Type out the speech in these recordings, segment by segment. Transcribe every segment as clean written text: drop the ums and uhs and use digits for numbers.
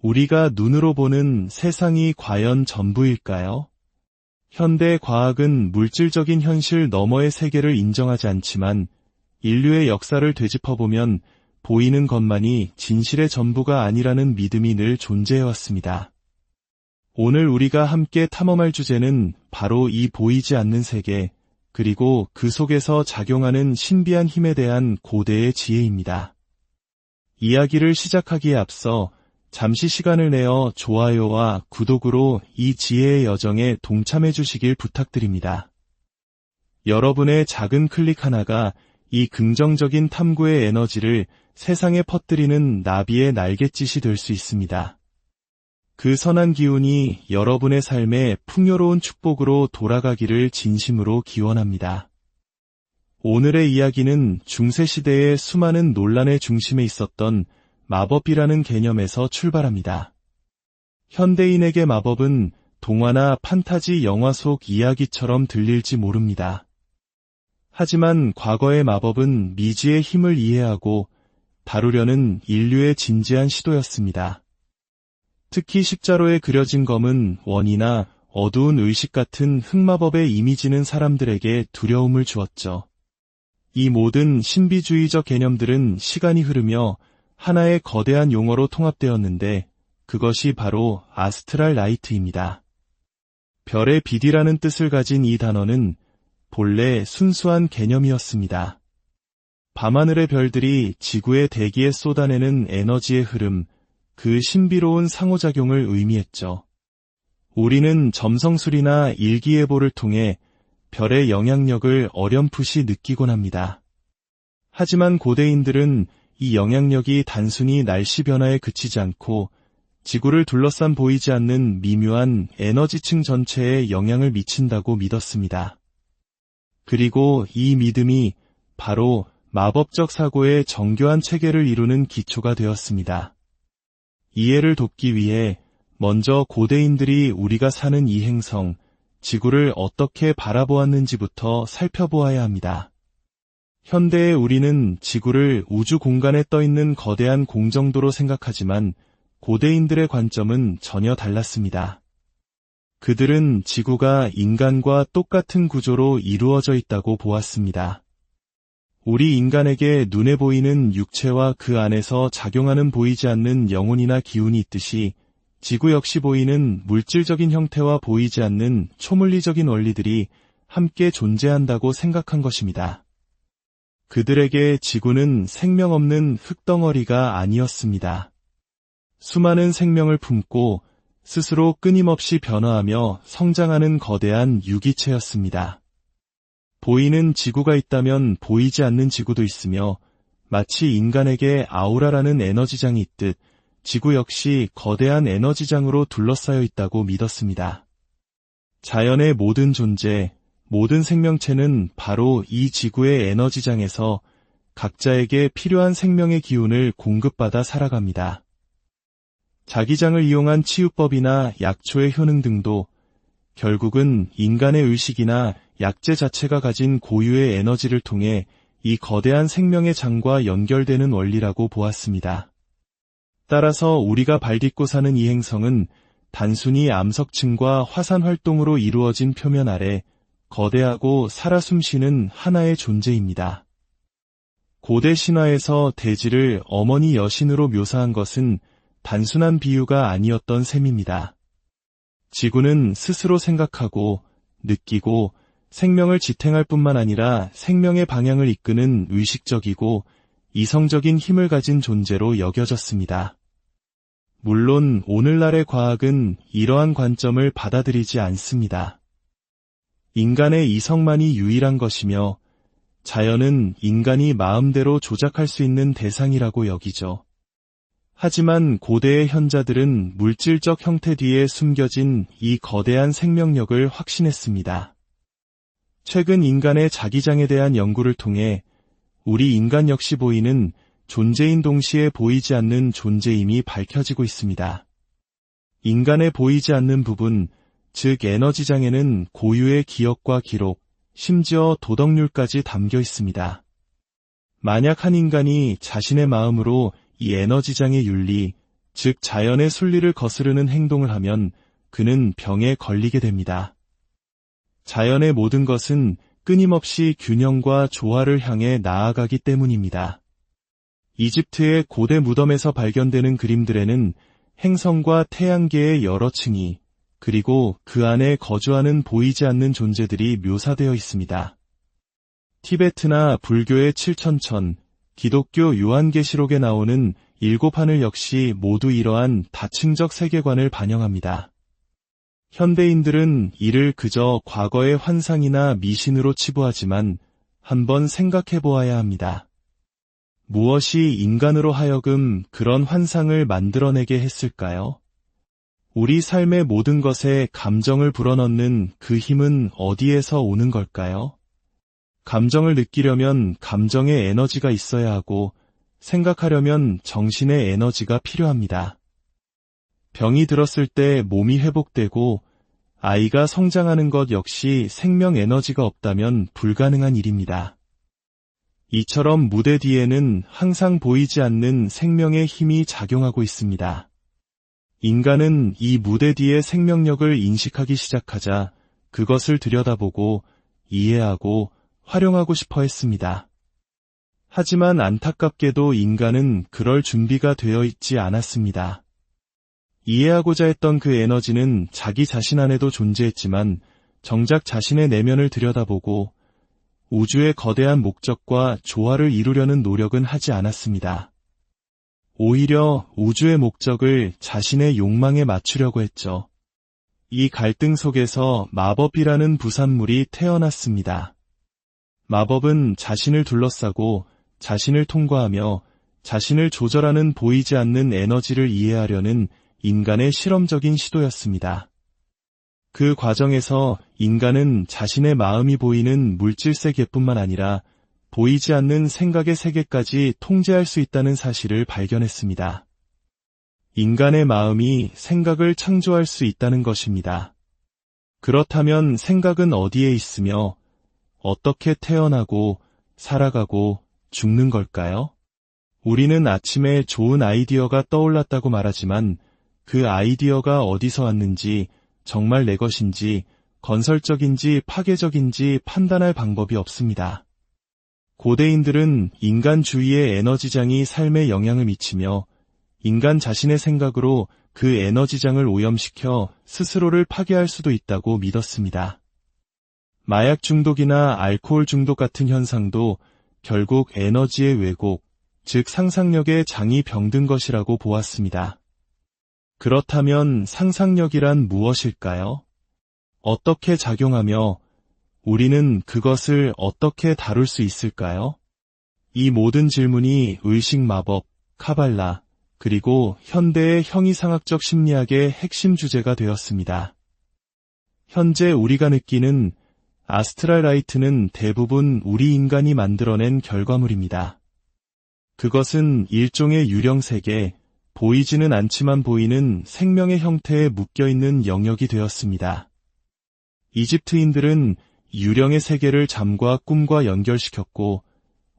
우리가 눈으로 보는 세상이 과연 전부일까요? 현대 과학은 물질적인 현실 너머의 세계를 인정하지 않지만 인류의 역사를 되짚어보면 보이는 것만이 진실의 전부가 아니라는 믿음이 늘 존재해왔습니다. 오늘 우리가 함께 탐험할 주제는 바로 이 보이지 않는 세계, 그리고 그 속에서 작용하는 신비한 힘에 대한 고대의 지혜입니다. 이야기를 시작하기에 앞서 잠시 시간을 내어 좋아요와 구독으로 이 지혜의 여정에 동참해 주시길 부탁드립니다. 여러분의 작은 클릭 하나가 이 긍정적인 탐구의 에너지를 세상에 퍼뜨리는 나비의 날갯짓이 될 수 있습니다. 그 선한 기운이 여러분의 삶에 풍요로운 축복으로 돌아가기를 진심으로 기원합니다. 오늘의 이야기는 중세시대의 수많은 논란의 중심에 있었던 마법이라는 개념에서 출발합니다. 현대인에게 마법은 동화나 판타지 영화 속 이야기처럼 들릴지 모릅니다. 하지만 과거의 마법은 미지의 힘을 이해하고 다루려는 인류의 진지한 시도였습니다. 특히 십자로에 그려진 검은 원이나 어두운 의식 같은 흑마법의 이미지는 사람들에게 두려움을 주었죠. 이 모든 신비주의적 개념들은 시간이 흐르며 하나의 거대한 용어로 통합되었는데 그것이 바로 아스트랄 라이트입니다. 별의 빛이라는 뜻을 가진 이 단어는 본래 순수한 개념이었습니다. 밤하늘의 별들이 지구의 대기에 쏟아내는 에너지의 흐름, 그 신비로운 상호작용을 의미했죠. 우리는 점성술이나 일기예보를 통해 별의 영향력을 어렴풋이 느끼곤 합니다. 하지만 고대인들은 이 영향력이 단순히 날씨 변화에 그치지 않고 지구를 둘러싼 보이지 않는 미묘한 에너지층 전체에 영향을 미친다고 믿었습니다. 그리고 이 믿음이 바로 마법적 사고의 정교한 체계를 이루는 기초가 되었습니다. 이해를 돕기 위해 먼저 고대인들이 우리가 사는 이 행성, 지구를 어떻게 바라보았는지부터 살펴보아야 합니다. 현대의 우리는 지구를 우주 공간에 떠있는 거대한 공정도로 생각하지만 고대인들의 관점은 전혀 달랐습니다. 그들은 지구가 인간과 똑같은 구조로 이루어져 있다고 보았습니다. 우리 인간에게 눈에 보이는 육체와 그 안에서 작용하는 보이지 않는 영혼이나 기운이 있듯이 지구 역시 보이는 물질적인 형태와 보이지 않는 초물리적인 원리들이 함께 존재한다고 생각한 것입니다. 그들에게 지구는 생명 없는 흙덩어리가 아니었습니다. 수많은 생명을 품고 스스로 끊임없이 변화하며 성장하는 거대한 유기체였습니다. 보이는 지구가 있다면 보이지 않는 지구도 있으며 마치 인간에게 아우라라는 에너지장이 있듯 지구 역시 거대한 에너지장으로 둘러싸여 있다고 믿었습니다. 자연의 모든 존재, 모든 생명체는 바로 이 지구의 에너지장에서 각자에게 필요한 생명의 기운을 공급받아 살아갑니다. 자기장을 이용한 치유법이나 약초의 효능 등도 결국은 인간의 의식이나 약재 자체가 가진 고유의 에너지를 통해 이 거대한 생명의 장과 연결되는 원리라고 보았습니다. 따라서 우리가 발딛고 사는 이 행성은 단순히 암석층과 화산 활동으로 이루어진 표면 아래 거대하고 살아 숨쉬는 하나의 존재입니다. 고대 신화에서 대지를 어머니 여신으로 묘사한 것은 단순한 비유가 아니었던 셈입니다. 지구는 스스로 생각하고 느끼고 생명을 지탱할 뿐만 아니라 생명의 방향을 이끄는 의식적이고 이성적인 힘을 가진 존재로 여겨졌습니다. 물론 오늘날의 과학은 이러한 관점을 받아들이지 않습니다. 인간의 이성만이 유일한 것이며 자연은 인간이 마음대로 조작할 수 있는 대상이라고 여기죠. 하지만 고대의 현자들은 물질적 형태 뒤에 숨겨진 이 거대한 생명력을 확신했습니다. 최근 인간의 자기장에 대한 연구를 통해 우리 인간 역시 보이는 존재인 동시에 보이지 않는 존재임이 밝혀지고 있습니다. 인간의 보이지 않는 부분, 즉 에너지장에는 고유의 기억과 기록, 심지어 도덕률까지 담겨 있습니다. 만약 한 인간이 자신의 마음으로 이 에너지장의 윤리, 즉 자연의 순리를 거스르는 행동을 하면 그는 병에 걸리게 됩니다. 자연의 모든 것은 끊임없이 균형과 조화를 향해 나아가기 때문입니다. 이집트의 고대 무덤에서 발견되는 그림들에는 행성과 태양계의 여러 층이 그리고 그 안에 거주하는 보이지 않는 존재들이 묘사되어 있습니다. 티베트나 불교의 7천천, 기독교 요한계시록에 나오는 일곱 하늘 역시 모두 이러한 다층적 세계관을 반영합니다. 현대인들은 이를 그저 과거의 환상이나 미신으로 치부하지만 한번 생각해 보아야 합니다. 무엇이 인간으로 하여금 그런 환상을 만들어내게 했을까요? 우리 삶의 모든 것에 감정을 불어넣는 그 힘은 어디에서 오는 걸까요? 감정을 느끼려면 감정의 에너지가 있어야 하고 생각하려면 정신의 에너지가 필요합니다. 병이 들었을 때 몸이 회복되고 아이가 성장하는 것 역시 생명 에너지가 없다면 불가능한 일입니다. 이처럼 무대 뒤에는 항상 보이지 않는 생명의 힘이 작용하고 있습니다. 인간은 이 무대 뒤의 생명력을 인식하기 시작하자 그것을 들여다보고 이해하고 활용하고 싶어 했습니다. 하지만 안타깝게도 인간은 그럴 준비가 되어 있지 않았습니다. 이해하고자 했던 그 에너지는 자기 자신 안에도 존재했지만 정작 자신의 내면을 들여다보고 우주의 거대한 목적과 조화를 이루려는 노력은 하지 않았습니다. 오히려 우주의 목적을 자신의 욕망에 맞추려고 했죠. 이 갈등 속에서 마법이라는 부산물이 태어났습니다. 마법은 자신을 둘러싸고 자신을 통과하며 자신을 조절하는 보이지 않는 에너지를 이해하려는 인간의 실험적인 시도였습니다. 그 과정에서 인간은 자신의 마음이 보이는 물질 세계뿐만 아니라 보이지 않는 생각의 세계까지 통제할 수 있다는 사실을 발견했습니다. 인간의 마음이 생각을 창조할 수 있다는 것입니다. 그렇다면 생각은 어디에 있으며 어떻게 태어나고 살아가고 죽는 걸까요? 우리는 아침에 좋은 아이디어가 떠올랐다고 말하지만 그 아이디어가 어디서 왔는지 정말 내 것인지 건설적인지 파괴적인지 판단할 방법이 없습니다. 고대인들은 인간주의의 에너지장이 삶에 영향을 미치며 인간 자신의 생각으로 그 에너지장을 오염시켜 스스로를 파괴할 수도 있다고 믿었습니다. 마약 중독이나 알코올 중독 같은 현상도 결국 에너지의 왜곡, 즉 상상력의 장이 병든 것이라고 보았습니다. 그렇다면 상상력이란 무엇일까요? 어떻게 작용하며 우리는 그것을 어떻게 다룰 수 있을까요? 이 모든 질문이 의식 마법, 카발라, 그리고 현대의 형이상학적 심리학의 핵심 주제가 되었습니다. 현재 우리가 느끼는 아스트랄 라이트는 대부분 우리 인간이 만들어낸 결과물입니다. 그것은 일종의 유령세계, 보이지는 않지만 보이는 생명의 형태에 묶여있는 영역이 되었습니다. 이집트인들은 유령의 세계를 잠과 꿈과 연결시켰고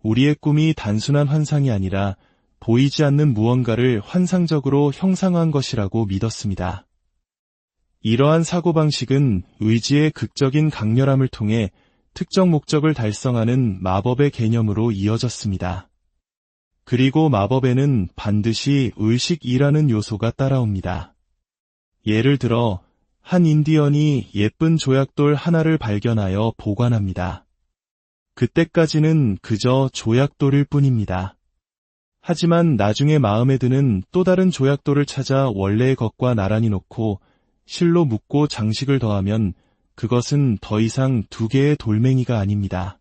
우리의 꿈이 단순한 환상이 아니라 보이지 않는 무언가를 환상적으로 형상화한 것이라고 믿었습니다. 이러한 사고방식은 의지의 극적인 강렬함을 통해 특정 목적을 달성하는 마법의 개념으로 이어졌습니다. 그리고 마법에는 반드시 의식이라는 요소가 따라옵니다. 예를 들어 한 인디언이 예쁜 조약돌 하나를 발견하여 보관합니다. 그때까지는 그저 조약돌일 뿐입니다. 하지만 나중에 마음에 드는 또 다른 조약돌을 찾아 원래의 것과 나란히 놓고 실로 묶고 장식을 더하면 그것은 더 이상 두 개의 돌멩이가 아닙니다.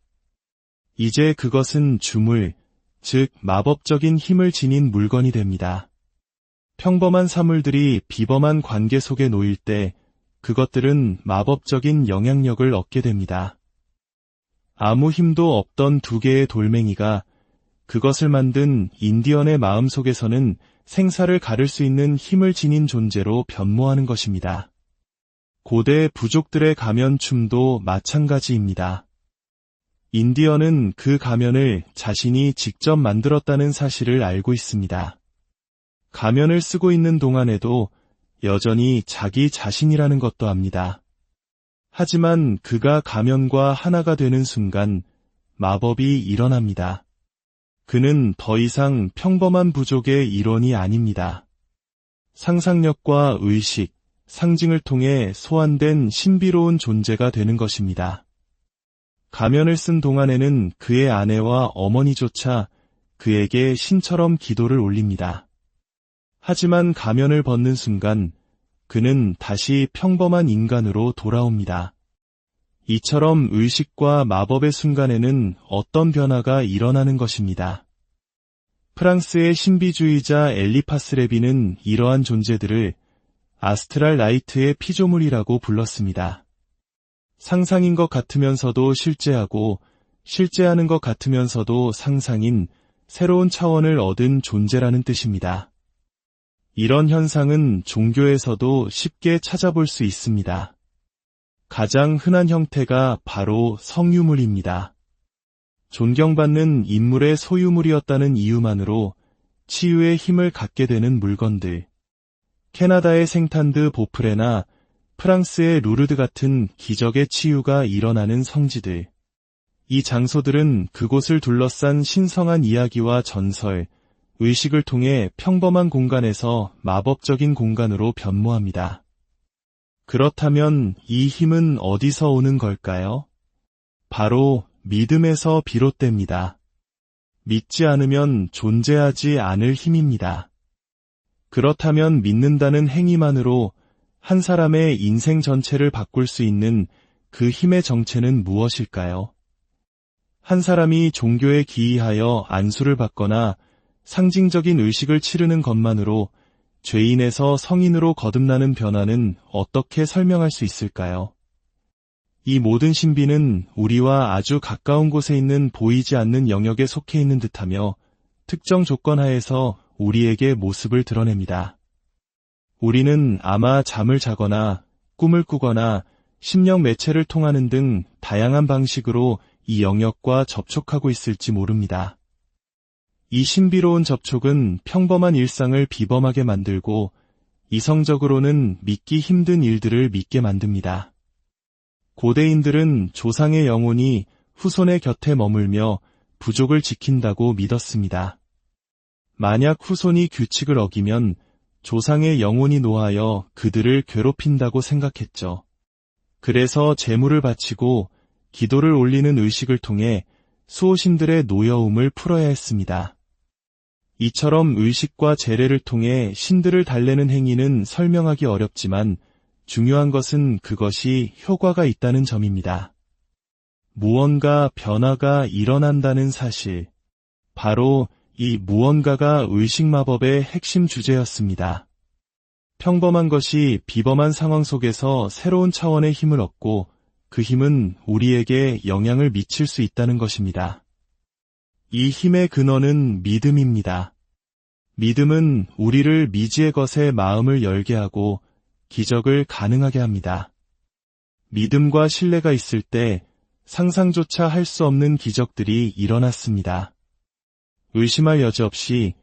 이제 그것은 주물, 즉 마법적인 힘을 지닌 물건이 됩니다. 평범한 사물들이 비범한 관계 속에 놓일 때 그것들은 마법적인 영향력을 얻게 됩니다. 아무 힘도 없던 두 개의 돌멩이가 그것을 만든 인디언의 마음 속에서는 생사를 가를 수 있는 힘을 지닌 존재로 변모하는 것입니다. 고대 부족들의 가면춤도 마찬가지입니다. 인디언은 그 가면을 자신이 직접 만들었다는 사실을 알고 있습니다. 가면을 쓰고 있는 동안에도 여전히 자기 자신이라는 것도 압니다. 하지만 그가 가면과 하나가 되는 순간 마법이 일어납니다. 그는 더 이상 평범한 부족의 일원이 아닙니다. 상상력과 의식, 상징을 통해 소환된 신비로운 존재가 되는 것입니다. 가면을 쓴 동안에는 그의 아내와 어머니조차 그에게 신처럼 기도를 올립니다. 하지만 가면을 벗는 순간 그는 다시 평범한 인간으로 돌아옵니다. 이처럼 의식과 마법의 순간에는 어떤 변화가 일어나는 것입니다. 프랑스의 신비주의자 엘리 파스레비는 이러한 존재들을 아스트랄 라이트의 피조물이라고 불렀습니다. 상상인 것 같으면서도 실제하고 실제하는 것 같으면서도 상상인 새로운 차원을 얻은 존재라는 뜻입니다. 이런 현상은 종교에서도 쉽게 찾아볼 수 있습니다. 가장 흔한 형태가 바로 성유물입니다. 존경받는 인물의 소유물이었다는 이유만으로 치유의 힘을 갖게 되는 물건들. 캐나다의 생탄드 보프레나 프랑스의 루르드 같은 기적의 치유가 일어나는 성지들. 이 장소들은 그곳을 둘러싼 신성한 이야기와 전설, 의식을 통해 평범한 공간에서 마법적인 공간으로 변모합니다. 그렇다면 이 힘은 어디서 오는 걸까요? 바로 믿음에서 비롯됩니다. 믿지 않으면 존재하지 않을 힘입니다. 그렇다면 믿는다는 행위만으로 한 사람의 인생 전체를 바꿀 수 있는 그 힘의 정체는 무엇일까요? 한 사람이 종교에 기이하여 안수를 받거나 상징적인 의식을 치르는 것만으로 죄인에서 성인으로 거듭나는 변화는 어떻게 설명할 수 있을까요? 이 모든 신비는 우리와 아주 가까운 곳에 있는 보이지 않는 영역에 속해 있는 듯하며 특정 조건 하에서 우리에게 모습을 드러냅니다. 우리는 아마 잠을 자거나 꿈을 꾸거나 심령 매체를 통하는 등 다양한 방식으로 이 영역과 접촉하고 있을지 모릅니다. 이 신비로운 접촉은 평범한 일상을 비범하게 만들고 이성적으로는 믿기 힘든 일들을 믿게 만듭니다. 고대인들은 조상의 영혼이 후손의 곁에 머물며 부족을 지킨다고 믿었습니다. 만약 후손이 규칙을 어기면 조상의 영혼이 노하여 그들을 괴롭힌다고 생각했죠. 그래서 제물을 바치고 기도를 올리는 의식을 통해 수호신들의 노여움을 풀어야 했습니다. 이처럼 의식과 제례를 통해 신들을 달래는 행위는 설명하기 어렵지만 중요한 것은 그것이 효과가 있다는 점입니다. 무언가 변화가 일어난다는 사실. 바로 이 무언가가 의식마법의 핵심 주제였습니다. 평범한 것이 비범한 상황 속에서 새로운 차원의 힘을 얻고 그 힘은 우리에게 영향을 미칠 수 있다는 것입니다. 이 힘의 근원은 믿음입니다. 믿음은 우리를 미지의 것에 마음을 열게 하고 기적을 가능하게 합니다. 믿음과 신뢰가 있을 때 상상조차 할 수 없는 기적들이 일어났습니다. 의심할 여지 없이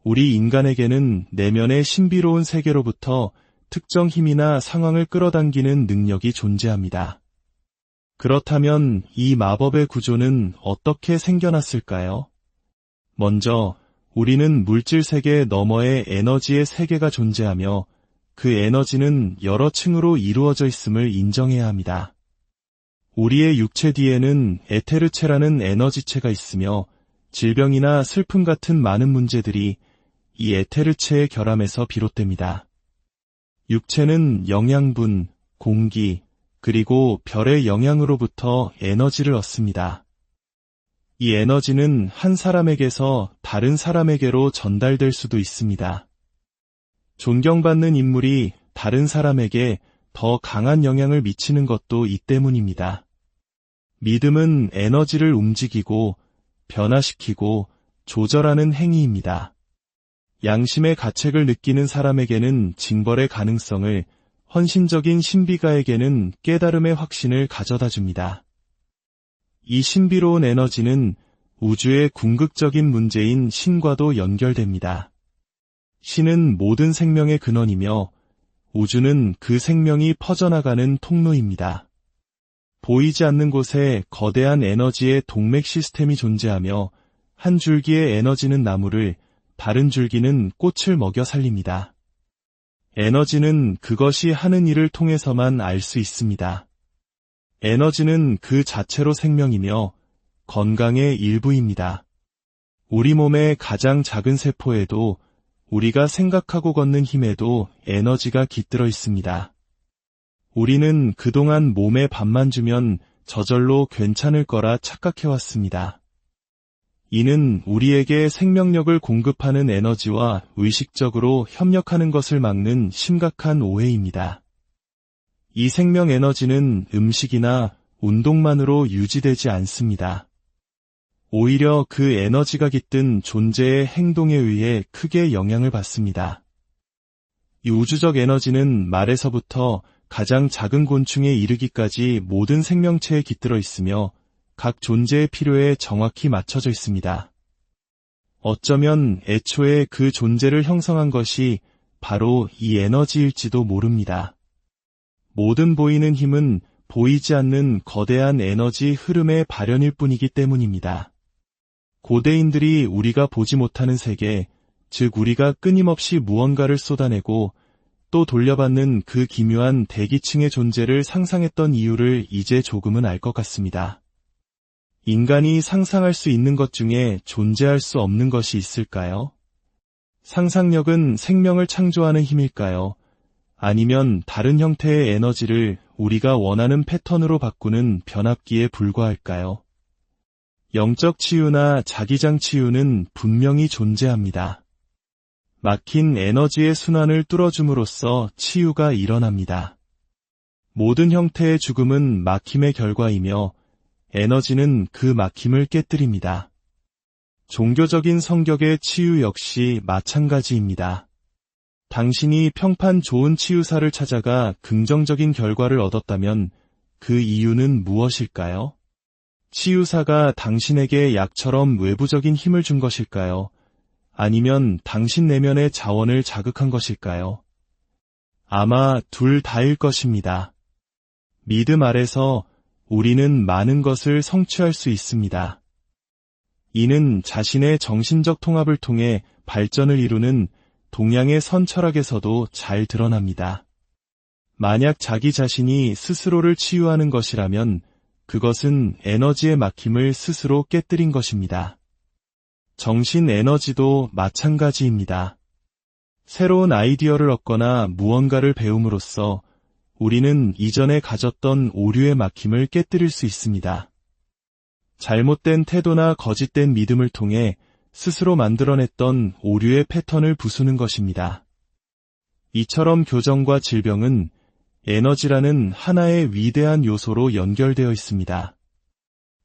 우리 인간에게는 내면의 신비로운 세계로부터 특정 힘이나 상황을 끌어당기는 능력이 존재합니다. 그렇다면 이 마법의 구조는 어떻게 생겨났을까요? 먼저 우리는 물질 세계 너머의 에너지의 세계가 존재하며 그 에너지는 여러 층으로 이루어져 있음을 인정해야 합니다. 우리의 육체 뒤에는 에테르체라는 에너지체가 있으며 질병이나 슬픔 같은 많은 문제들이 이 에테르체의 결함에서 비롯됩니다. 육체는 영양분, 공기, 그리고 별의 영향으로부터 에너지를 얻습니다. 이 에너지는 한 사람에게서 다른 사람에게로 전달될 수도 있습니다. 존경받는 인물이 다른 사람에게 더 강한 영향을 미치는 것도 이 때문입니다. 믿음은 에너지를 움직이고 변화시키고 조절하는 행위입니다. 양심의 가책을 느끼는 사람에게는 징벌의 가능성을, 헌신적인 신비가에게는 깨달음의 확신을 가져다 줍니다. 이 신비로운 에너지는 우주의 궁극적인 문제인 신과도 연결됩니다. 신은 모든 생명의 근원이며 우주는 그 생명이 퍼져나가는 통로입니다. 보이지 않는 곳에 거대한 에너지의 동맥 시스템이 존재하며 한 줄기의 에너지는 나무를, 다른 줄기는 꽃을 먹여 살립니다. 에너지는 그것이 하는 일을 통해서만 알 수 있습니다. 에너지는 그 자체로 생명이며 건강의 일부입니다. 우리 몸의 가장 작은 세포에도 우리가 생각하고 걷는 힘에도 에너지가 깃들어 있습니다. 우리는 그동안 몸에 밥만 주면 저절로 괜찮을 거라 착각해왔습니다. 이는 우리에게 생명력을 공급하는 에너지와 의식적으로 협력하는 것을 막는 심각한 오해입니다. 이 생명 에너지는 음식이나 운동만으로 유지되지 않습니다. 오히려 그 에너지가 깃든 존재의 행동에 의해 크게 영향을 받습니다. 이 우주적 에너지는 말에서부터 가장 작은 곤충에 이르기까지 모든 생명체에 깃들어 있으며 각 존재의 필요에 정확히 맞춰져 있습니다. 어쩌면 애초에 그 존재를 형성한 것이 바로 이 에너지일지도 모릅니다. 모든 보이는 힘은 보이지 않는 거대한 에너지 흐름의 발현일 뿐이기 때문입니다. 고대인들이 우리가 보지 못하는 세계, 즉 우리가 끊임없이 무언가를 쏟아내고 또 돌려받는 그 기묘한 대기층의 존재를 상상했던 이유를 이제 조금은 알 것 같습니다. 인간이 상상할 수 있는 것 중에 존재할 수 없는 것이 있을까요? 상상력은 생명을 창조하는 힘일까요? 아니면 다른 형태의 에너지를 우리가 원하는 패턴으로 바꾸는 변압기에 불과할까요? 영적 치유나 자기장 치유는 분명히 존재합니다. 막힌 에너지의 순환을 뚫어줌으로써 치유가 일어납니다. 모든 형태의 죽음은 막힘의 결과이며 에너지는 그 막힘을 깨뜨립니다. 종교적인 성격의 치유 역시 마찬가지입니다. 당신이 평판 좋은 치유사를 찾아가 긍정적인 결과를 얻었다면 그 이유는 무엇일까요? 치유사가 당신에게 약처럼 외부적인 힘을 준 것일까요? 아니면 당신 내면의 자원을 자극한 것일까요? 아마 둘 다일 것입니다. 믿음 아래서 우리는 많은 것을 성취할 수 있습니다. 이는 자신의 정신적 통합을 통해 발전을 이루는 동양의 선철학에서도 잘 드러납니다. 만약 자기 자신이 스스로를 치유하는 것이라면 그것은 에너지의 막힘을 스스로 깨뜨린 것입니다. 정신 에너지도 마찬가지입니다. 새로운 아이디어를 얻거나 무언가를 배움으로써 우리는 이전에 가졌던 오류의 막힘을 깨뜨릴 수 있습니다. 잘못된 태도나 거짓된 믿음을 통해 스스로 만들어냈던 오류의 패턴을 부수는 것입니다. 이처럼 교정과 질병은 에너지라는 하나의 위대한 요소로 연결되어 있습니다.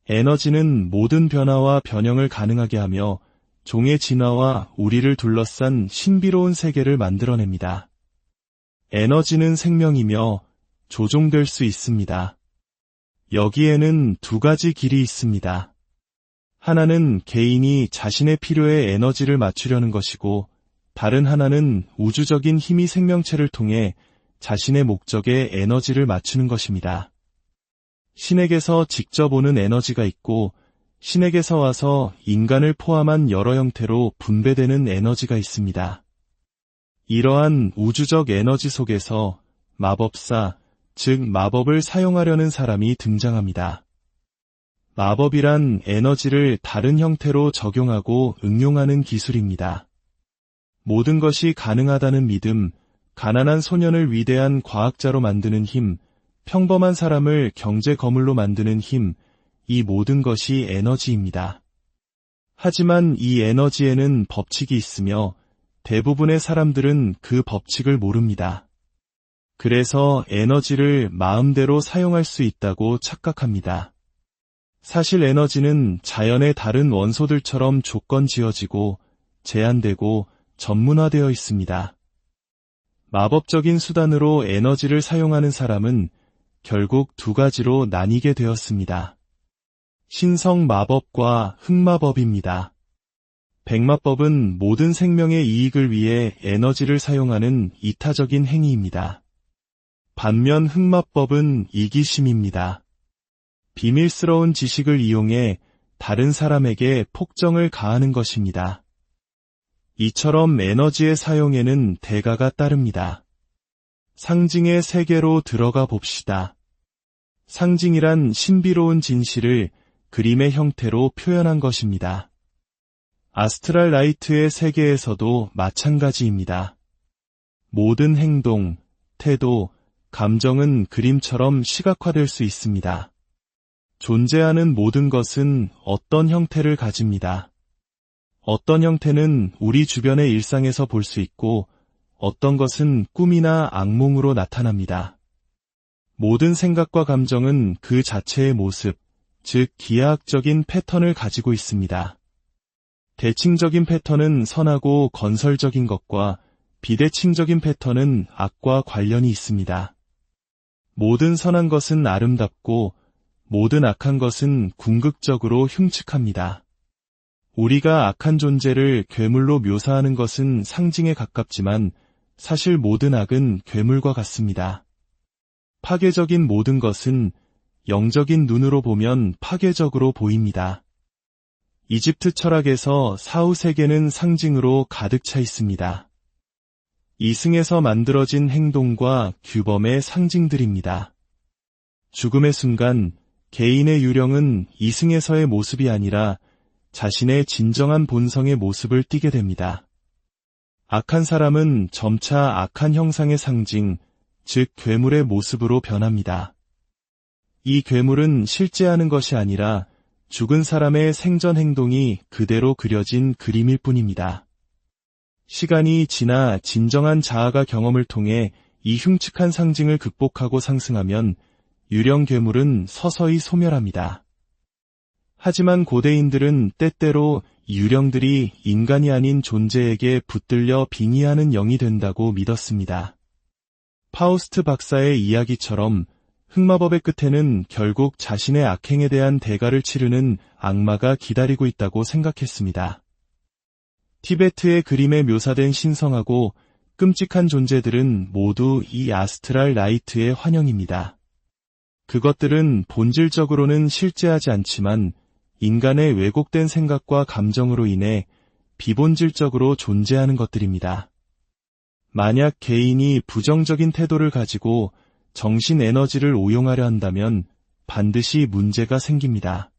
에너지는 모든 변화와 변형을 가능하게 하며 종의 진화와 우리를 둘러싼 신비로운 세계를 만들어냅니다. 에너지는 생명이며 조종될 수 있습니다. 여기에는 두 가지 길이 있습니다. 하나는 개인이 자신의 필요에 에너지를 맞추려는 것이고 다른 하나는 우주적인 힘이 생명체를 통해 자신의 목적에 에너지를 맞추는 것입니다. 신에게서 직접 오는 에너지가 있고 신에게서 와서 인간을 포함한 여러 형태로 분배되는 에너지가 있습니다. 이러한 우주적 에너지 속에서 마법사, 즉 마법을 사용하려는 사람이 등장합니다. 마법이란 에너지를 다른 형태로 적용하고 응용하는 기술입니다. 모든 것이 가능하다는 믿음, 가난한 소년을 위대한 과학자로 만드는 힘, 평범한 사람을 경제 거물로 만드는 힘, 이 모든 것이 에너지입니다. 하지만 이 에너지에는 법칙이 있으며 대부분의 사람들은 그 법칙을 모릅니다. 그래서 에너지를 마음대로 사용할 수 있다고 착각합니다. 사실 에너지는 자연의 다른 원소들처럼 조건 지어지고 제한되고 전문화되어 있습니다. 마법적인 수단으로 에너지를 사용하는 사람은 결국 두 가지로 나뉘게 되었습니다. 신성 마법과 흑마법입니다. 백마법은 모든 생명의 이익을 위해 에너지를 사용하는 이타적인 행위입니다. 반면 흑마법은 이기심입니다. 비밀스러운 지식을 이용해 다른 사람에게 폭정을 가하는 것입니다. 이처럼 에너지의 사용에는 대가가 따릅니다. 상징의 세계로 들어가 봅시다. 상징이란 신비로운 진실을 그림의 형태로 표현한 것입니다. 아스트랄 라이트의 세계에서도 마찬가지입니다. 모든 행동, 태도, 감정은 그림처럼 시각화될 수 있습니다. 존재하는 모든 것은 어떤 형태를 가집니다. 어떤 형태는 우리 주변의 일상에서 볼 수 있고 어떤 것은 꿈이나 악몽으로 나타납니다. 모든 생각과 감정은 그 자체의 모습, 즉 기하학적인 패턴을 가지고 있습니다. 대칭적인 패턴은 선하고 건설적인 것과 비대칭적인 패턴은 악과 관련이 있습니다. 모든 선한 것은 아름답고 모든 악한 것은 궁극적으로 흉측합니다. 우리가 악한 존재를 괴물로 묘사하는 것은 상징에 가깝지만 사실 모든 악은 괴물과 같습니다. 파괴적인 모든 것은 영적인 눈으로 보면 파괴적으로 보입니다. 이집트 철학에서 사후 세계는 상징으로 가득 차 있습니다. 이승에서 만들어진 행동과 규범의 상징들입니다. 죽음의 순간 개인의 유령은 이승에서의 모습이 아니라 자신의 진정한 본성의 모습을 띠게 됩니다. 악한 사람은 점차 악한 형상의 상징, 즉 괴물의 모습으로 변합니다. 이 괴물은 실제 하는 것이 아니라 죽은 사람의 생전 행동이 그대로 그려진 그림일 뿐입니다. 시간이 지나 진정한 자아가 경험을 통해 이 흉측한 상징을 극복하고 상승하면 유령 괴물은 서서히 소멸합니다. 하지만 고대인들은 때때로 유령들이 인간이 아닌 존재에게 붙들려 빙의하는 영이 된다고 믿었습니다. 파우스트 박사의 이야기처럼 흑마법의 끝에는 결국 자신의 악행에 대한 대가를 치르는 악마가 기다리고 있다고 생각했습니다. 티베트의 그림에 묘사된 신성하고 끔찍한 존재들은 모두 이 아스트랄 라이트의 환영입니다. 그것들은 본질적으로는 실제하지 않지만 인간의 왜곡된 생각과 감정으로 인해 비본질적으로 존재하는 것들입니다. 만약 개인이 부정적인 태도를 가지고 정신 에너지를 오용하려 한다면 반드시 문제가 생깁니다.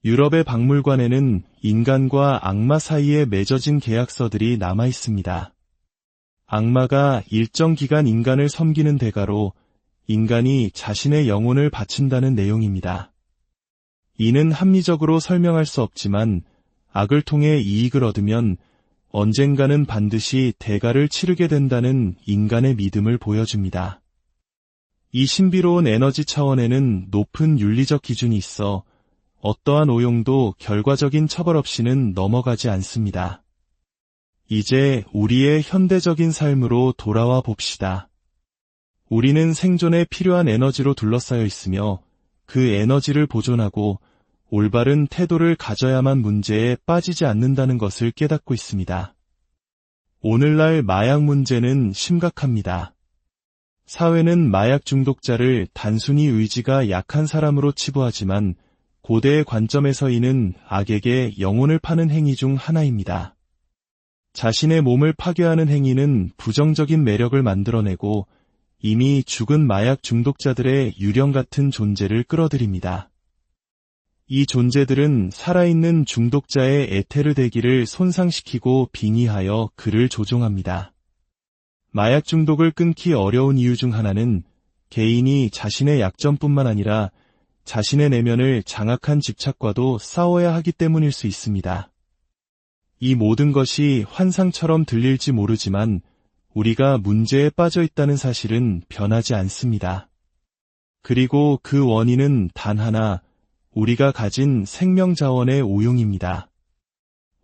유럽의 박물관에는 인간과 악마 사이에 맺어진 계약서들이 남아 있습니다. 악마가 일정 기간 인간을 섬기는 대가로 인간이 자신의 영혼을 바친다는 내용입니다. 이는 합리적으로 설명할 수 없지만 악을 통해 이익을 얻으면 언젠가는 반드시 대가를 치르게 된다는 인간의 믿음을 보여줍니다. 이 신비로운 에너지 차원에는 높은 윤리적 기준이 있어 어떠한 오용도 결과적인 처벌 없이는 넘어가지 않습니다. 이제 우리의 현대적인 삶으로 돌아와 봅시다. 우리는 생존에 필요한 에너지로 둘러싸여 있으며 그 에너지를 보존하고 올바른 태도를 가져야만 문제에 빠지지 않는다는 것을 깨닫고 있습니다. 오늘날 마약 문제는 심각합니다. 사회는 마약 중독자를 단순히 의지가 약한 사람으로 치부하지만 고대의 관점에서 이는 악에게 영혼을 파는 행위 중 하나입니다. 자신의 몸을 파괴하는 행위는 부정적인 매력을 만들어내고 이미 죽은 마약 중독자들의 유령 같은 존재를 끌어들입니다. 이 존재들은 살아있는 중독자의 에테르 대기를 손상시키고 빙의하여 그를 조종합니다. 마약 중독을 끊기 어려운 이유 중 하나는 개인이 자신의 약점뿐만 아니라 자신의 내면을 장악한 집착과도 싸워야 하기 때문일 수 있습니다. 이 모든 것이 환상처럼 들릴지 모르지만 우리가 문제에 빠져 있다는 사실은 변하지 않습니다. 그리고 그 원인은 단 하나, 우리가 가진 생명 자원의 오용입니다.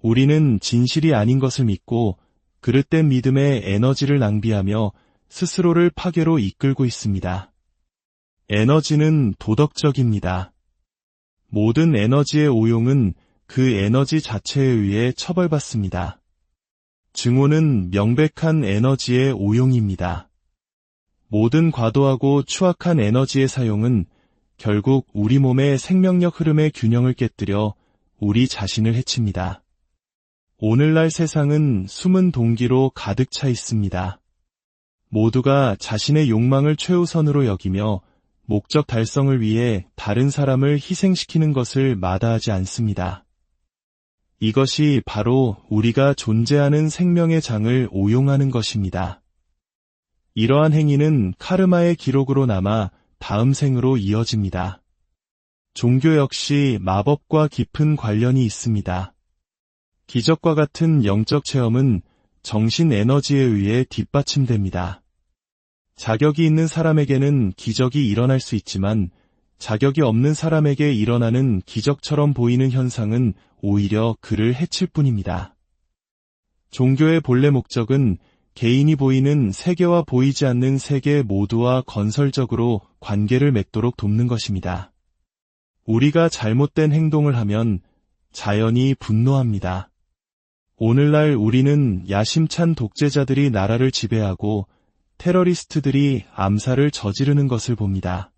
우리는 진실이 아닌 것을 믿고 그릇된 믿음의 에너지를 낭비하며 스스로를 파괴로 이끌고 있습니다. 에너지는 도덕적입니다. 모든 에너지의 오용은 그 에너지 자체에 의해 처벌받습니다. 증오는 명백한 에너지의 오용입니다. 모든 과도하고 추악한 에너지의 사용은 결국 우리 몸의 생명력 흐름의 균형을 깨뜨려 우리 자신을 해칩니다. 오늘날 세상은 숨은 동기로 가득 차 있습니다. 모두가 자신의 욕망을 최우선으로 여기며 목적 달성을 위해 다른 사람을 희생시키는 것을 마다하지 않습니다. 이것이 바로 우리가 존재하는 생명의 장을 오용하는 것입니다. 이러한 행위는 카르마의 기록으로 남아 다음 생으로 이어집니다. 종교 역시 마법과 깊은 관련이 있습니다. 기적과 같은 영적 체험은 정신 에너지에 의해 뒷받침됩니다. 자격이 있는 사람에게는 기적이 일어날 수 있지만 자격이 없는 사람에게 일어나는 기적처럼 보이는 현상은 오히려 그를 해칠 뿐입니다. 종교의 본래 목적은 개인이 보이는 세계와 보이지 않는 세계 모두와 건설적으로 관계를 맺도록 돕는 것입니다. 우리가 잘못된 행동을 하면 자연이 분노합니다. 오늘날 우리는 야심찬 독재자들이 나라를 지배하고 테러리스트들이 암살을 저지르는 것을 봅니다.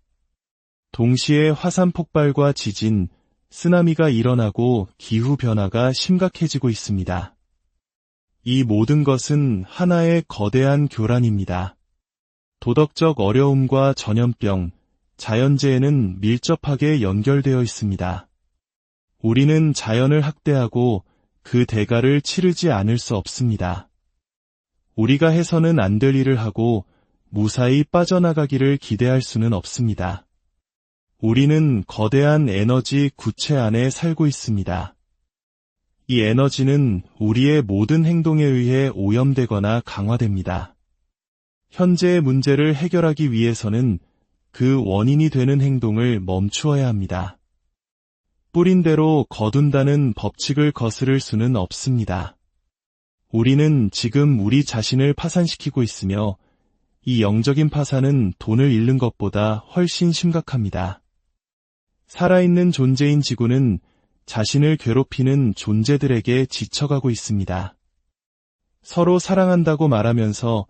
동시에 화산 폭발과 지진, 쓰나미가 일어나고 기후변화가 심각해지고 있습니다. 이 모든 것은 하나의 거대한 교란입니다. 도덕적 어려움과 전염병, 자연재해는 밀접하게 연결되어 있습니다. 우리는 자연을 학대하고 그 대가를 치르지 않을 수 없습니다. 우리가 해서는 안 될 일을 하고 무사히 빠져나가기를 기대할 수는 없습니다. 우리는 거대한 에너지 구체 안에 살고 있습니다. 이 에너지는 우리의 모든 행동에 의해 오염되거나 강화됩니다. 현재의 문제를 해결하기 위해서는 그 원인이 되는 행동을 멈추어야 합니다. 뿌린 대로 거둔다는 법칙을 거스를 수는 없습니다. 우리는 지금 우리 자신을 파산시키고 있으며 이 영적인 파산은 돈을 잃는 것보다 훨씬 심각합니다. 살아있는 존재인 지구는 자신을 괴롭히는 존재들에게 지쳐가고 있습니다. 서로 사랑한다고 말하면서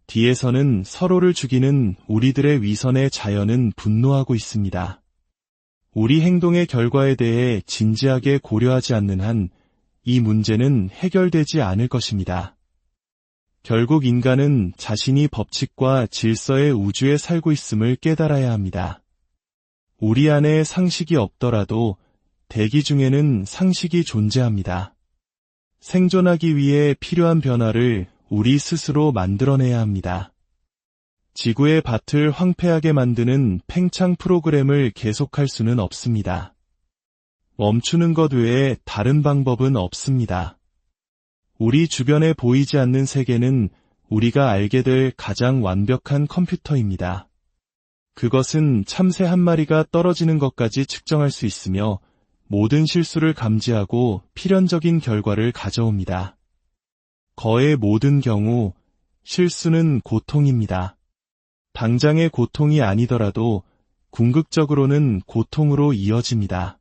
뒤에서는 서로를 죽이는 우리들의 위선의 자연은 분노하고 있습니다. 우리 행동의 결과에 대해 진지하게 고려하지 않는 한 이 문제는 해결되지 않을 것입니다. 결국 인간은 자신이 법칙과 질서의 우주에 살고 있음을 깨달아야 합니다. 우리 안에 상식이 없더라도 대기 중에는 상식이 존재합니다. 생존하기 위해 필요한 변화를 우리 스스로 만들어내야 합니다. 지구의 밭을 황폐하게 만드는 팽창 프로그램을 계속할 수는 없습니다. 멈추는 것 외에 다른 방법은 없습니다. 우리 주변에 보이지 않는 세계는 우리가 알게 될 가장 완벽한 컴퓨터입니다. 그것은 참새 한 마리가 떨어지는 것까지 측정할 수 있으며 모든 실수를 감지하고 필연적인 결과를 가져옵니다. 거의 모든 경우 실수는 고통입니다. 당장의 고통이 아니더라도 궁극적으로는 고통으로 이어집니다.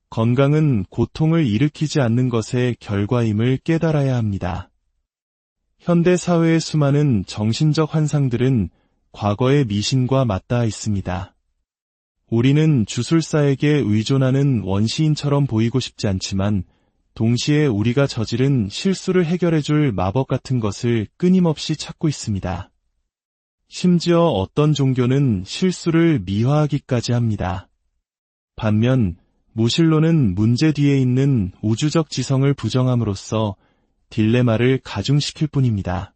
건강은 고통을 일으키지 않는 것의 결과임을 깨달아야 합니다. 현대 사회의 수많은 정신적 환상들은 과거의 미신과 맞닿아 있습니다. 우리는 주술사에게 의존하는 원시인처럼 보이고 싶지 않지만 동시에 우리가 저지른 실수를 해결해줄 마법 같은 것을 끊임없이 찾고 있습니다. 심지어 어떤 종교는 실수를 미화하기까지 합니다. 반면 무신론은 문제 뒤에 있는 우주적 지성을 부정함으로써 딜레마를 가중시킬 뿐입니다.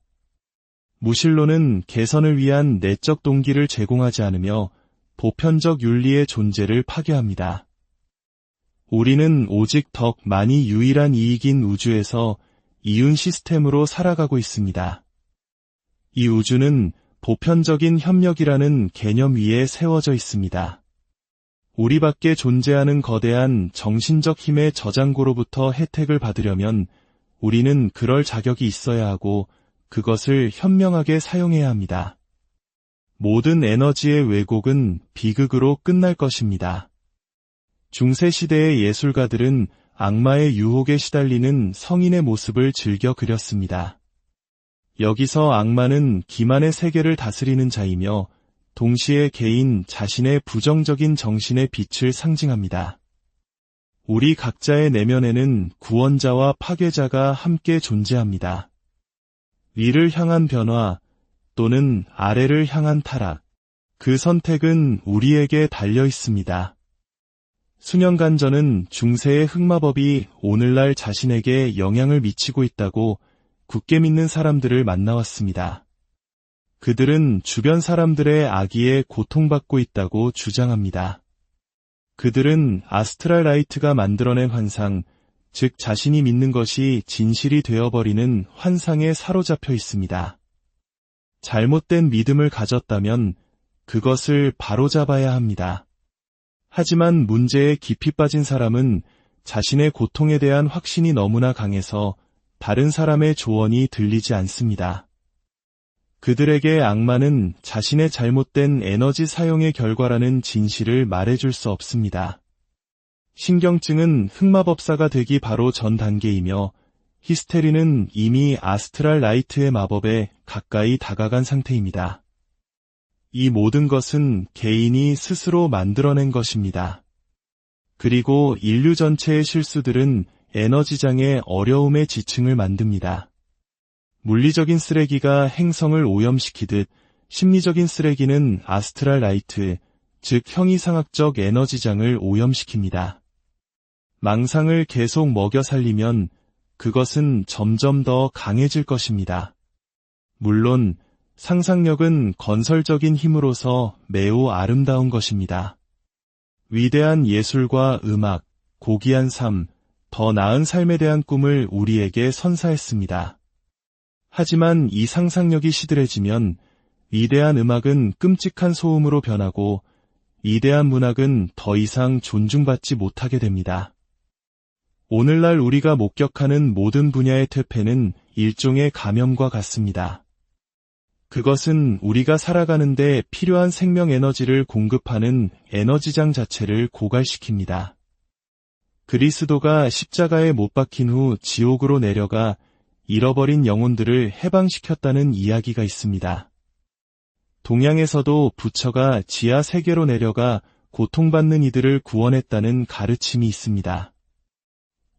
무신론은 개선을 위한 내적 동기를 제공하지 않으며 보편적 윤리의 존재를 파괴합니다. 우리는 오직 덕만이 유일한 이익인 우주에서 이윤 시스템으로 살아가고 있습니다. 이 우주는 보편적인 협력이라는 개념 위에 세워져 있습니다. 우리 밖에 존재하는 거대한 정신적 힘의 저장고로부터 혜택을 받으려면 우리는 그럴 자격이 있어야 하고 그것을 현명하게 사용해야 합니다. 모든 에너지의 왜곡은 비극으로 끝날 것입니다. 중세시대의 예술가들은 악마의 유혹에 시달리는 성인의 모습을 즐겨 그렸습니다. 여기서 악마는 기만의 세계를 다스리는 자이며 동시에 개인 자신의 부정적인 정신의 빛을 상징합니다. 우리 각자의 내면에는 구원자와 파괴자가 함께 존재합니다. 위를 향한 변화 또는 아래를 향한 타락, 그 선택은 우리에게 달려 있습니다. 수년간 저는 중세의 흑마법이 오늘날 자신에게 영향을 미치고 있다고 굳게 믿는 사람들을 만나왔습니다. 그들은 주변 사람들의 악의에 고통받고 있다고 주장합니다. 그들은 아스트랄 라이트가 만들어낸 환상, 즉 자신이 믿는 것이 진실이 되어버리는 환상에 사로잡혀 있습니다. 잘못된 믿음을 가졌다면 그것을 바로잡아야 합니다. 하지만 문제에 깊이 빠진 사람은 자신의 고통에 대한 확신이 너무나 강해서 다른 사람의 조언이 들리지 않습니다. 그들에게 악마는 자신의 잘못된 에너지 사용의 결과라는 진실을 말해줄 수 없습니다. 신경증은 흑마법사가 되기 바로 전 단계이며 히스테리는 이미 아스트랄 라이트의 마법에 가까이 다가간 상태입니다. 이 모든 것은 개인이 스스로 만들어낸 것입니다. 그리고 인류 전체의 실수들은 에너지장의 어려움의 지층을 만듭니다. 물리적인 쓰레기가 행성을 오염시키듯 심리적인 쓰레기는 아스트랄 라이트, 즉 형이상학적 에너지장을 오염시킵니다. 망상을 계속 먹여 살리면 그것은 점점 더 강해질 것입니다. 물론 상상력은 건설적인 힘으로서 매우 아름다운 것입니다. 위대한 예술과 음악, 고귀한 삶, 더 나은 삶에 대한 꿈을 우리에게 선사했습니다. 하지만 이 상상력이 시들해지면 위대한 음악은 끔찍한 소음으로 변하고 위대한 문학은 더 이상 존중받지 못하게 됩니다. 오늘날 우리가 목격하는 모든 분야의 퇴폐는 일종의 감염과 같습니다. 그것은 우리가 살아가는데 필요한 생명 에너지를 공급하는 에너지장 자체를 고갈시킵니다. 그리스도가 십자가에 못 박힌 후 지옥으로 내려가 잃어버린 영혼들을 해방시켰다는 이야기가 있습니다. 동양에서도 부처가 지하 세계로 내려가 고통받는 이들을 구원했다는 가르침이 있습니다.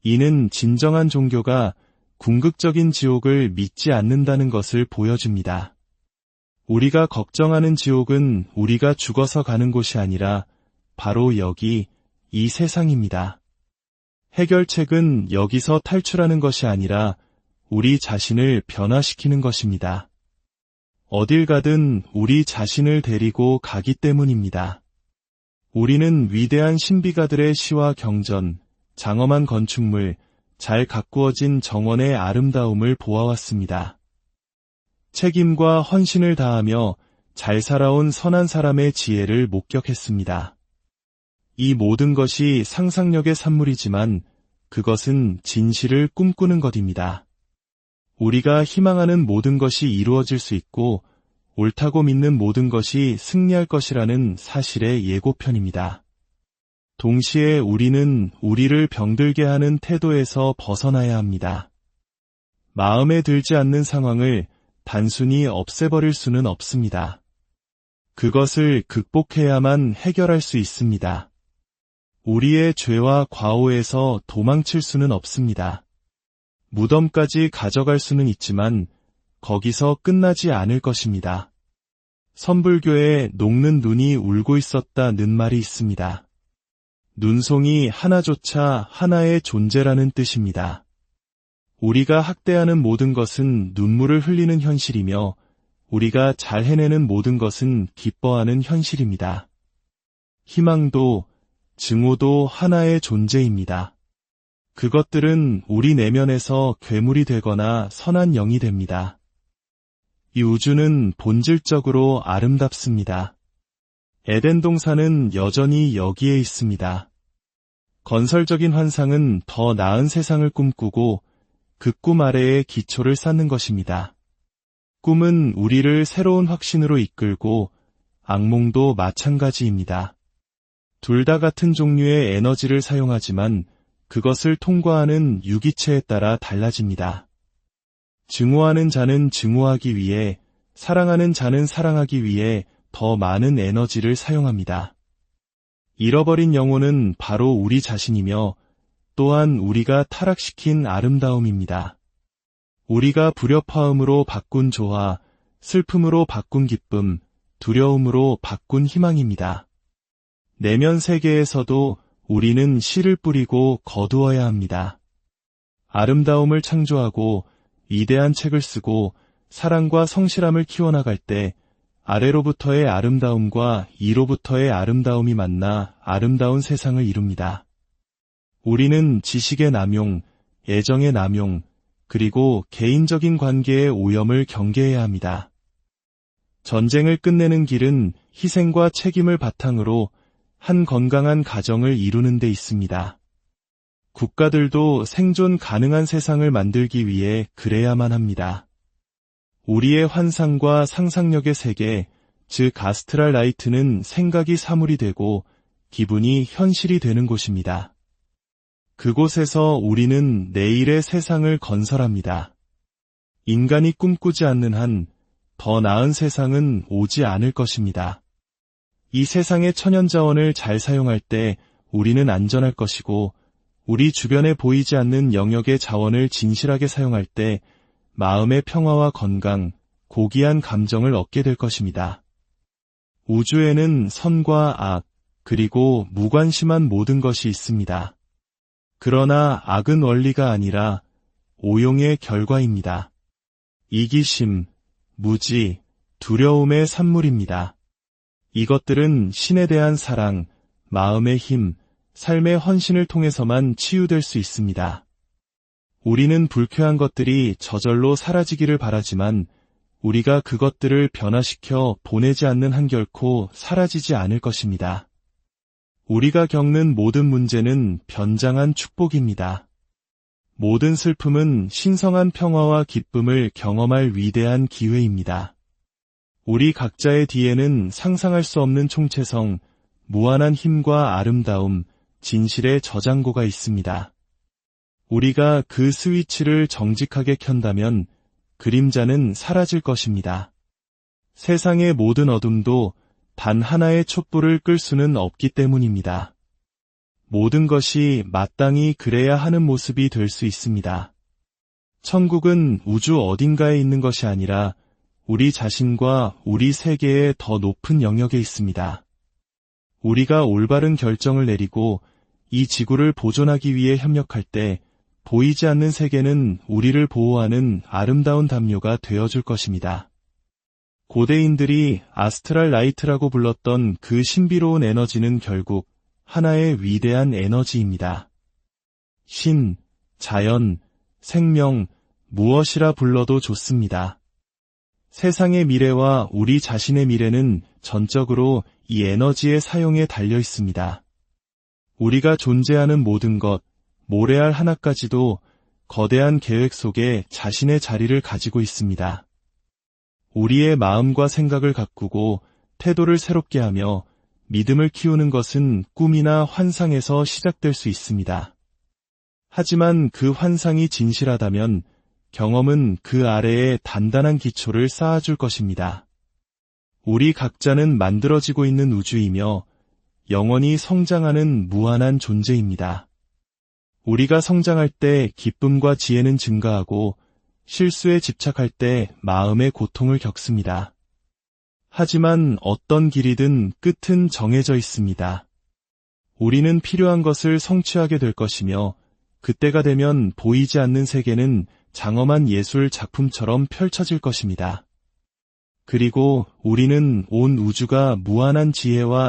이는 진정한 종교가 궁극적인 지옥을 믿지 않는다는 것을 보여줍니다. 우리가 걱정하는 지옥은 우리가 죽어서 가는 곳이 아니라 바로 여기, 이 세상입니다. 해결책은 여기서 탈출하는 것이 아니라 우리 자신을 변화시키는 것입니다. 어딜 가든 우리 자신을 데리고 가기 때문입니다. 우리는 위대한 신비가들의 시와 경전, 장엄한 건축물, 잘 가꾸어진 정원의 아름다움을 보아왔습니다. 책임과 헌신을 다하며 잘 살아온 선한 사람의 지혜를 목격했습니다. 이 모든 것이 상상력의 산물이지만 그것은 진실을 꿈꾸는 것입니다. 우리가 희망하는 모든 것이 이루어질 수 있고 옳다고 믿는 모든 것이 승리할 것이라는 사실의 예고편입니다. 동시에 우리는 우리를 병들게 하는 태도에서 벗어나야 합니다. 마음에 들지 않는 상황을 단순히 없애버릴 수는 없습니다. 그것을 극복해야만 해결할 수 있습니다. 우리의 죄와 과오에서 도망칠 수는 없습니다. 무덤까지 가져갈 수는 있지만 거기서 끝나지 않을 것입니다. 선불교에 녹는 눈이 울고 있었다는 말이 있습니다. 눈송이 하나조차 하나의 존재라는 뜻입니다. 우리가 학대하는 모든 것은 눈물을 흘리는 현실이며 우리가 잘 해내는 모든 것은 기뻐하는 현실입니다. 희망도 증오도 하나의 존재입니다. 그것들은 우리 내면에서 괴물이 되거나 선한 영이 됩니다. 이 우주는 본질적으로 아름답습니다. 에덴 동산은 여전히 여기에 있습니다. 건설적인 환상은 더 나은 세상을 꿈꾸고 그 꿈 아래에 기초를 쌓는 것입니다. 꿈은 우리를 새로운 확신으로 이끌고 악몽도 마찬가지입니다. 둘 다 같은 종류의 에너지를 사용하지만 그것을 통과하는 유기체에 따라 달라집니다. 증오하는 자는 증오하기 위해, 사랑하는 자는 사랑하기 위해 더 많은 에너지를 사용합니다. 잃어버린 영혼은 바로 우리 자신이며 또한 우리가 타락시킨 아름다움입니다. 우리가 불협화음으로 바꾼 조화, 슬픔으로 바꾼 기쁨, 두려움으로 바꾼 희망입니다. 내면 세계에서도 우리는 씨를 뿌리고 거두어야 합니다. 아름다움을 창조하고 위대한 책을 쓰고 사랑과 성실함을 키워나갈 때 아래로부터의 아름다움과 위로부터의 아름다움이 만나 아름다운 세상을 이룹니다. 우리는 지식의 남용, 애정의 남용, 그리고 개인적인 관계의 오염을 경계해야 합니다. 전쟁을 끝내는 길은 희생과 책임을 바탕으로 한 건강한 가정을 이루는 데 있습니다. 국가들도 생존 가능한 세상을 만들기 위해 그래야만 합니다. 우리의 환상과 상상력의 세계, 즉 아스트랄 라이트는 생각이 사물이 되고 기분이 현실이 되는 곳입니다. 그곳에서 우리는 내일의 세상을 건설합니다. 인간이 꿈꾸지 않는 한 더 나은 세상은 오지 않을 것입니다. 이 세상의 천연자원을 잘 사용할 때 우리는 안전할 것이고 우리 주변에 보이지 않는 영역의 자원을 진실하게 사용할 때 마음의 평화와 건강, 고귀한 감정을 얻게 될 것입니다. 우주에는 선과 악, 그리고 무관심한 모든 것이 있습니다. 그러나 악은 원리가 아니라 오용의 결과입니다. 이기심, 무지, 두려움의 산물입니다. 이것들은 신에 대한 사랑, 마음의 힘, 삶의 헌신을 통해서만 치유될 수 있습니다. 우리는 불쾌한 것들이 저절로 사라지기를 바라지만 우리가 그것들을 변화시켜 보내지 않는 한 결코 사라지지 않을 것입니다. 우리가 겪는 모든 문제는 변장한 축복입니다. 모든 슬픔은 신성한 평화와 기쁨을 경험할 위대한 기회입니다. 우리 각자의 뒤에는 상상할 수 없는 총체성, 무한한 힘과 아름다움, 진실의 저장고가 있습니다. 우리가 그 스위치를 정직하게 켠다면 그림자는 사라질 것입니다. 세상의 모든 어둠도 단 하나의 촛불을 끌 수는 없기 때문입니다. 모든 것이 마땅히 그래야 하는 모습이 될 수 있습니다. 천국은 우주 어딘가에 있는 것이 아니라 우리 자신과 우리 세계의 더 높은 영역에 있습니다. 우리가 올바른 결정을 내리고 이 지구를 보존하기 위해 협력할 때 보이지 않는 세계는 우리를 보호하는 아름다운 담요가 되어줄 것입니다. 고대인들이 아스트랄 라이트라고 불렀던 그 신비로운 에너지는 결국 하나의 위대한 에너지입니다. 신, 자연, 생명, 무엇이라 불러도 좋습니다. 세상의 미래와 우리 자신의 미래는 전적으로 이 에너지의 사용에 달려 있습니다. 우리가 존재하는 모든 것, 모래알 하나까지도 거대한 계획 속에 자신의 자리를 가지고 있습니다. 우리의 마음과 생각을 가꾸고 태도를 새롭게 하며 믿음을 키우는 것은 꿈이나 환상에서 시작될 수 있습니다. 하지만 그 환상이 진실하다면 경험은 그 아래에 단단한 기초를 쌓아줄 것입니다. 우리 각자는 만들어지고 있는 우주이며 영원히 성장하는 무한한 존재입니다. 우리가 성장할 때 기쁨과 지혜는 증가하고 실수에 집착할 때 마음의 고통을 겪습니다. 하지만 어떤 길이든 끝은 정해져 있습니다. 우리는 필요한 것을 성취하게 될 것이며 그때가 되면 보이지 않는 세계는 장엄한 예술 작품처럼 펼쳐질 것입니다. 그리고 우리는 온 우주가 무한한 지혜와